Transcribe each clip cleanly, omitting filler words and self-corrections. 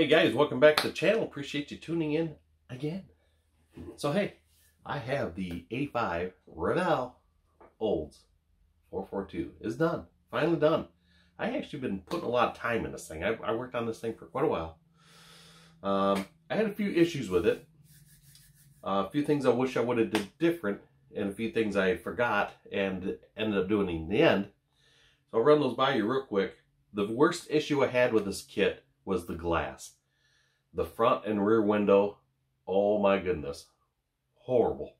Hey guys, welcome back to the channel. Appreciate you tuning in again. So hey, I have the 85 Revell Olds 442. It's done. Finally done. I actually been putting a lot of time in this thing. I worked on this thing for quite a while. I had a few issues with it. A few things I wish I would have did different, and a few things I forgot and ended up doing in the end. So I'll run those by you real quick. The worst issue I had with this kit was the glass. The front and rear window, oh my goodness, horrible.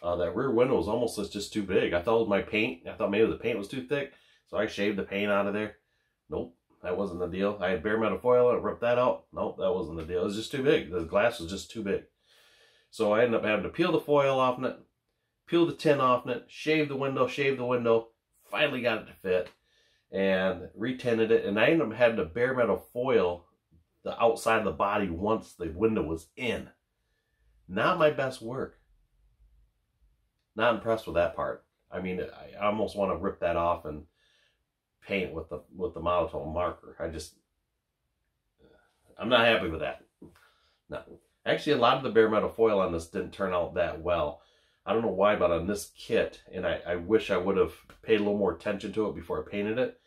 That rear window was almost just too big. I thought it was my paint. I thought maybe the paint was too thick, so I shaved the paint out of there. Nope, that wasn't the deal. I had bare metal foil, I ripped that out. Nope, that wasn't the deal. It was just too big. The glass was just too big. So I ended up having to peel the foil off it, peel the tin off it, shave the window, finally got it to fit, and retinted it, and I ended up having to bare metal foil the outside of the body once the window was in. Not my best work. Not impressed with that part. I mean, I almost want to rip that off and paint with the monotone marker. I'm not happy with that. No. Actually, a lot of the bare metal foil on this didn't turn out that well. I don't know why, but on this kit, and I wish I would have paid a little more attention to it before I painted it.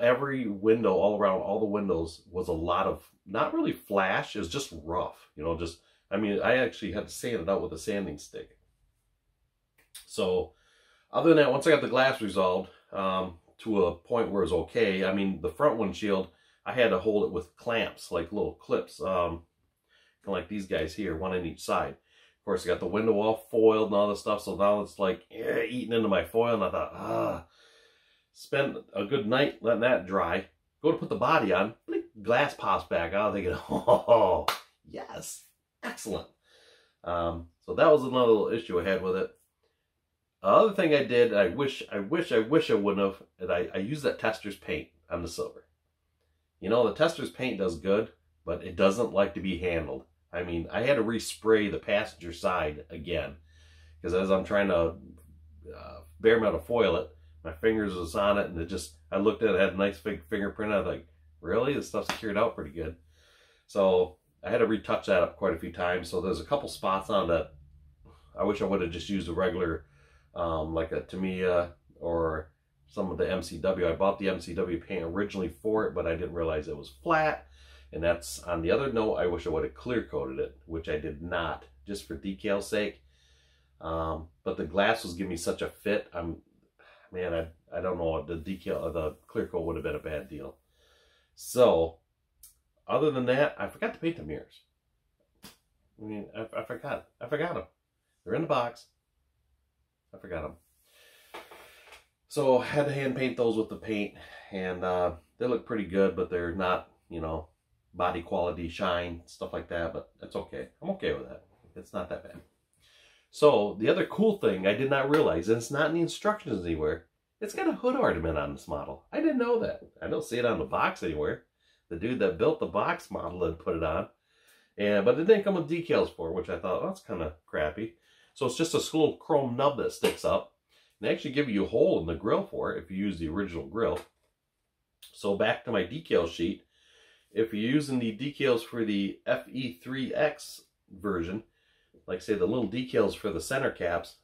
Every window, all around, all the windows was a lot of, not really flash, it was just rough. You know, just, I mean, I actually had to sand it out with a sanding stick. So, other than that, once I got the glass resolved to a point where it was okay, I mean, the front windshield, I had to hold it with clamps, like little clips, kind of like these guys here, one on each side. Of course, I got the window all foiled and all this stuff, so now it's like eating into my foil, and I thought, spend a good night letting that dry. Go to put the body on, blink, glass pops back out, thinking, oh, yes, excellent. So that was another little issue I had with it. Other thing I did, I wish I wouldn't have, and I used that Tester's paint on the silver. You know, the Tester's paint does good, but it doesn't like to be handled. I mean, I had to respray the passenger side again, because as I'm trying to bare metal foil it, my fingers was on it, and it just, I looked at it, it had a nice big fingerprint. I was like, really? This stuff's cured out pretty good. So I had to retouch that up quite a few times. So there's a couple spots on that I wish I would have just used a regular, like a Tamiya or some of the MCW. I bought the MCW paint originally for it, but I didn't realize it was flat. And that's, on the other note, I wish I would have clear coated it, which I did not, just for decal's sake. But the glass was giving me such a fit. Man, I don't know, the decal, the clear coat would have been a bad deal. So, other than that, I forgot to paint the mirrors. I mean, I forgot them. They're in the box. I forgot them. So, I had to hand paint those with the paint, and they look pretty good, but they're not, you know, body quality, shine, stuff like that, but that's okay. I'm okay with that. It's not that bad. So, the other cool thing I did not realize, and it's not in the instructions anywhere, it's got a hood ornament on this model. I didn't know that. I don't see it on the box anywhere. The dude that built the box model had put it on. But it didn't come with decals for it, which I thought, oh, that's kind of crappy. So it's just a little chrome nub that sticks up. And they actually give you a hole in the grill for it if you use the original grill. So back to my decal sheet. If you're using the decals for the FE3X version, like say the little decals for the center caps,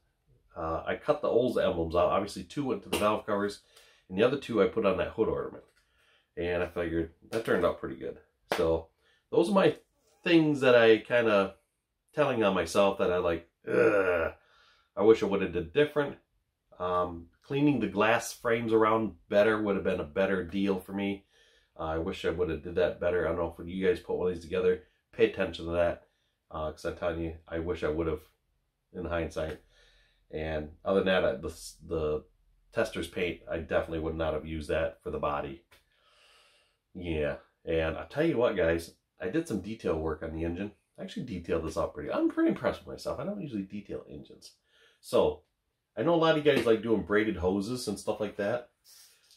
I cut the Olds emblems out. Obviously 2 went to the valve covers, and the other 2 I put on that hood ornament. And I figured that turned out pretty good. So those are my things that I kind of telling on myself that I like, I wish I would have did different. Cleaning the glass frames around better would have been a better deal for me. I wish I would have did that better. I don't know if you guys put one of these together, pay attention to that. Because I'm telling you, I wish I would have in hindsight. And other than that, the Tester's paint, I definitely would not have used that for the body. Yeah, and I'll tell you what, guys, I did some detail work on the engine. I actually detailed this out I'm pretty impressed with myself. I don't usually detail engines. So, I know a lot of you guys like doing braided hoses and stuff like that.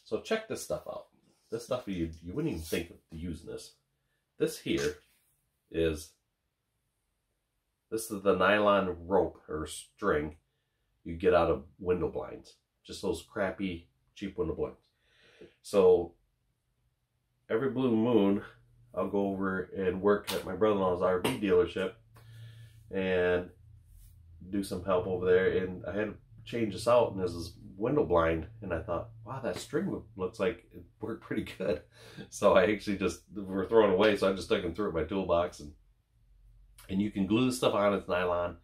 So check this stuff out. This stuff, you wouldn't even think of using this. This here is... This is the nylon rope or string you get out of window blinds. Just those crappy, cheap window blinds. So, every blue moon, I'll go over and work at my brother-in-law's RV dealership and do some help over there. And I had to change this out, and there's this window blind, and I thought, wow, that string looks like it worked pretty good. So I actually just were thrown away, so I just stuck them through my toolbox, and you can glue this stuff on. It's nylon,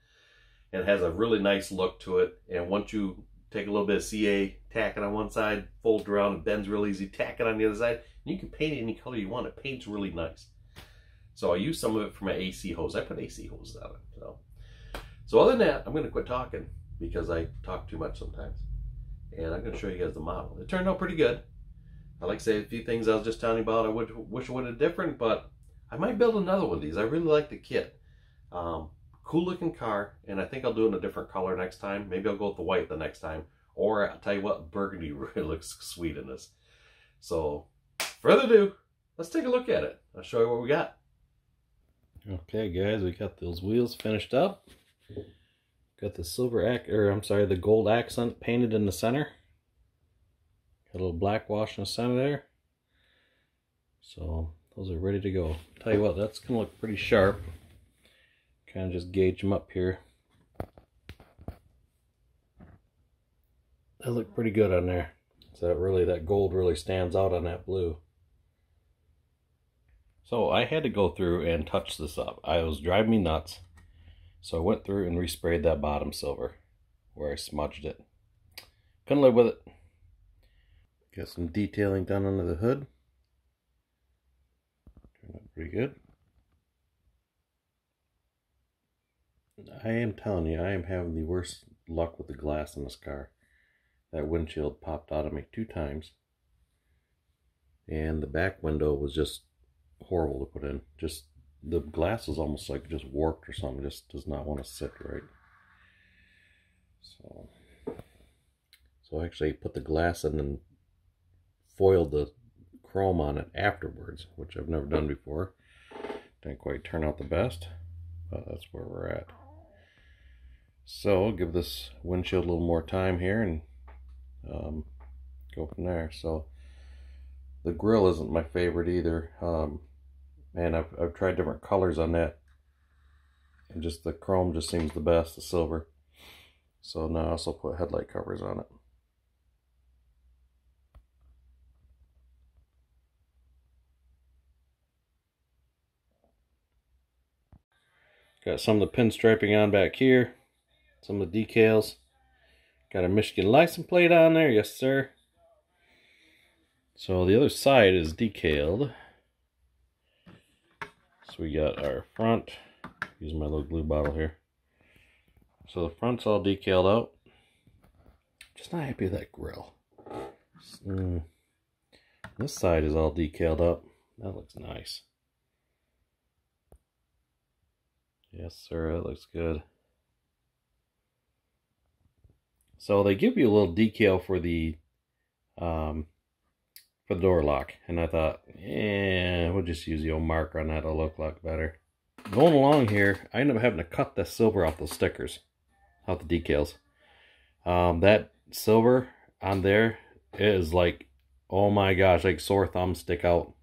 and it has a really nice look to it. And once you take a little bit of CA, tack it on one side, fold it around, it bends real easy, tack it on the other side, and you can paint it any color you want. It paints really nice. So I used some of it for my AC hose. I put AC hoses on it. So other than that, I'm going to quit talking because I talk too much sometimes. And I'm going to show you guys the model. It turned out pretty good. I like to say a few things I was just telling you about I wish I would have different, but I might build another one of these. I really like the kit. Cool looking car, and I think I'll do it in a different color next time. Maybe I'll go with the white the next time. Or I'll tell you what, burgundy really looks sweet in this. So, further ado, let's take a look at it. I'll show you what we got. Okay guys, we got those wheels finished up. Got the the gold accent painted in the center. Got a little black wash in the center there. So those are ready to go. Tell you what, that's gonna look pretty sharp. Kind of just gauge them up here. They look pretty good on there. So that gold really stands out on that blue. So I had to go through and touch this up. I was driving me nuts. So I went through and resprayed that bottom silver where I smudged it. Couldn't live with it. Got some detailing done under the hood. Turned out pretty good. I am telling you, I am having the worst luck with the glass in this car. That windshield popped out of me 2 times. And the back window was just horrible to put in. Just the glass is almost like just warped or something. It just does not want to sit right. So I actually put the glass in and foiled the chrome on it afterwards, which I've never done before. Didn't quite turn out the best, but that's where we're at. So I'll give this windshield a little more time here and go from there. So the grill isn't my favorite either. And I've tried different colors on that, and just the chrome just seems the best, the silver. So now I also put headlight covers on it. Got some of the pinstriping on back here, some of the decals. Got a Michigan license plate on there, yes sir. So the other side is decaled. So we got our front, using my little glue bottle here. So the front's all decaled out. Just not happy with that grill. This side is all decaled up. That looks nice. Yes sir, that looks good. So they give you a little decal for the door lock, and I thought, we'll just use the old marker on that. It'll look a lot better. Going along here, I ended up having to cut the silver off those stickers, off the decals. That silver on there is like, oh my gosh, like sore thumbs stick out,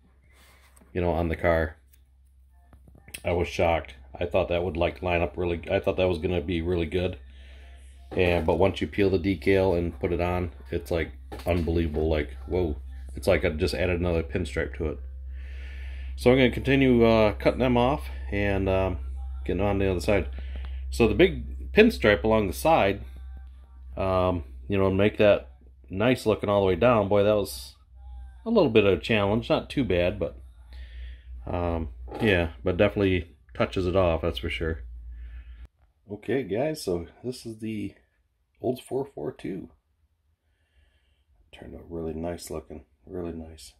you know, on the car. I was shocked. I thought that would like line up really. I thought that was gonna be really good. But once you peel the decal and put it on, it's like unbelievable. Like, whoa. It's like I just added another pinstripe to it. So I'm going to continue cutting them off and getting on the other side. So the big pinstripe along the side, you know, make that nice looking all the way down. Boy, that was a little bit of a challenge. Not too bad, but yeah, but definitely touches it off, that's for sure. Okay guys, so this is the Olds 442. Turned out really nice looking, really nice.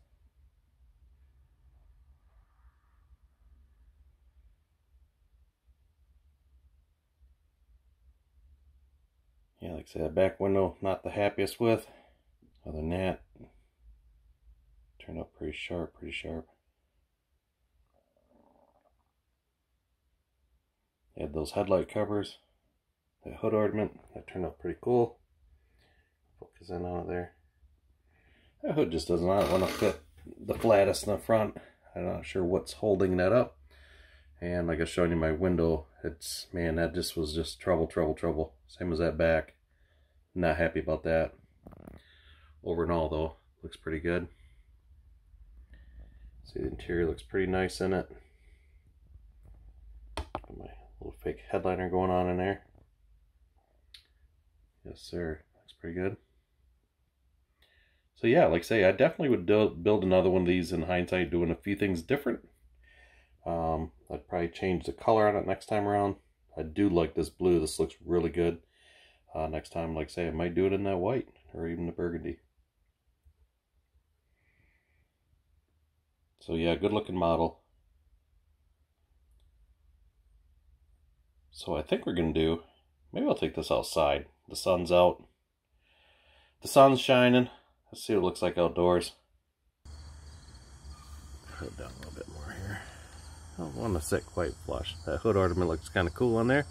Yeah, like I said, that back window, not the happiest with. Other than that, turned out pretty sharp, pretty sharp. Had those headlight covers, that hood ornament, that turned out pretty cool. Focus in on it there. That hood just does not want to fit the flattest in the front. I'm not sure what's holding that up. And like I was showing you my window, it's, man, that just was just trouble. Same as that back. Not happy about that. Over and all though, looks pretty good. See, the interior looks pretty nice in it. Got my little fake headliner going on in there. Yes sir, looks pretty good. So yeah, like I say, I definitely would build another one of these in hindsight, doing a few things different. I'd probably change the color on it next time around. I do like this blue. This looks really good. Next time, like I say, I might do it in that white or even the burgundy. So yeah, good looking model. So I think we're gonna do, maybe I'll take this outside. The sun's out. The sun's shining. Let's see what it looks like outdoors. Hood down a little bit more here. I don't want to sit quite flush. That hood ornament looks kind of cool on there.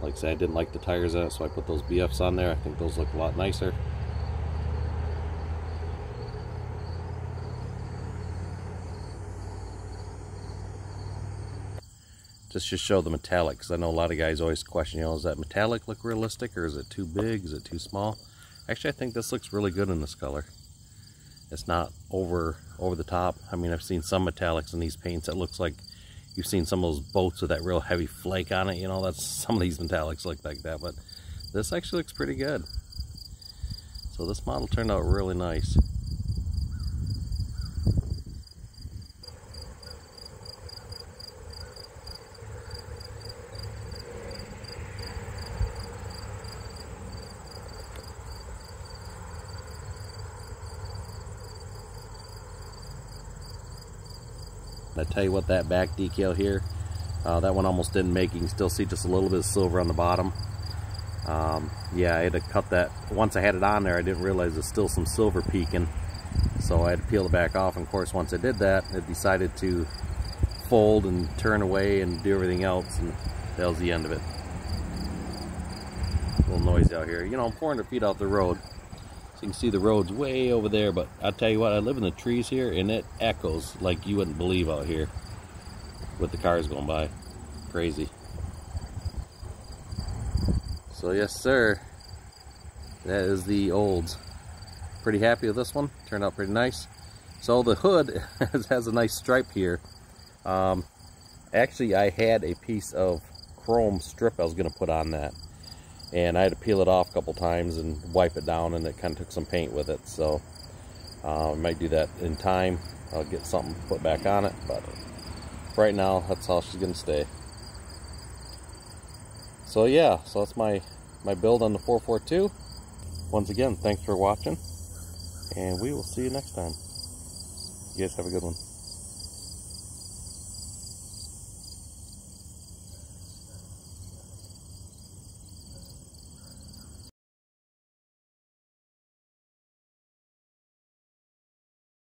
Like I said, I didn't like the tires on it, so I put those BFs on there. I think those look a lot nicer. Just to show the metallic, because I know a lot of guys always question, you know, does that metallic look realistic, or is it too big, is it too small? Actually, I think this looks really good in this color. It's not over the top. I mean, I've seen some metallics in these paints that looks like you've seen some of those boats with that real heavy flake on it, you know, that's some of these metallics look like that, but this actually looks pretty good. So this model turned out really nice. I tell you what, that back decal here, that one almost didn't make. You can still see just a little bit of silver on the bottom. Yeah, I had to cut that. Once I had it on there, I didn't realize there's still some silver peeking, so I had to peel it back off. And of course, once I did that, it decided to fold and turn away and do everything else, and that was the end of it. A little noisy out here. You know, I'm 400 feet off the road, so you can see the road's way over there, but I'll tell you what, I live in the trees here, and it echoes like you wouldn't believe out here with the cars going by. Crazy. So yes sir, that is the Olds. Pretty happy with this one, turned out pretty nice. So the hood has a nice stripe here. Actually, I had a piece of chrome strip I was going to put on that, and I had to peel it off a couple times and wipe it down, and it kind of took some paint with it. So I might do that in time. I'll get something to put back on it, but right now that's how she's going to stay. So yeah, so that's my build on the 442. Once again, thanks for watching, and we will see you next time. You guys have a good one.